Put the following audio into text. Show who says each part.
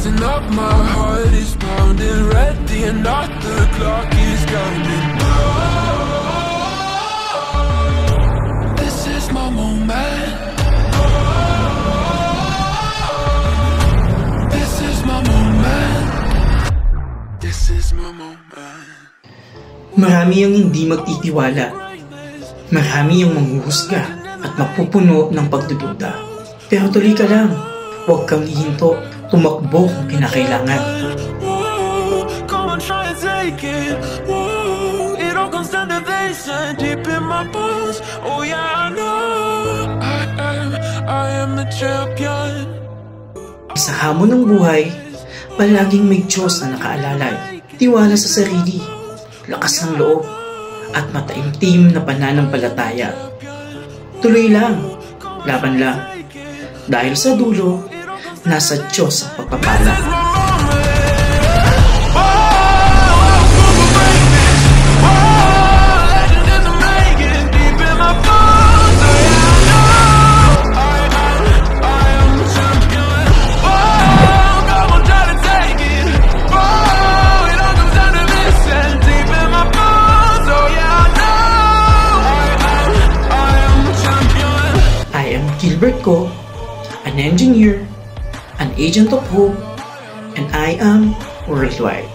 Speaker 1: listen up, my heart is pounding, ready or not, the clock is counting. This is my moment. This is my moment. This is my moment.
Speaker 2: Marami ang hindi magtitiwala. Marami ang manghuhusga at mapupuno ng pagdududa. Pero tuloy ka lang. Huwag kang hihinto. Tumakbo kung kinakailangan.
Speaker 1: Come on, try and take it. It all comes down to vision deep in my bones. Oh yeah, I know. I am the champion.
Speaker 2: Sa hamon ng buhay, palaging may Diyos na nakaalalay. Tiwala sa sarili, lakas ng loob, at mataimtim na pananampalataya. Tuloy lang, laban lang. Dahil sa dulo, nasa Diyos ang pagpapala. Gilbert Ko, an engineer, an agent of hope, and I am worldwide.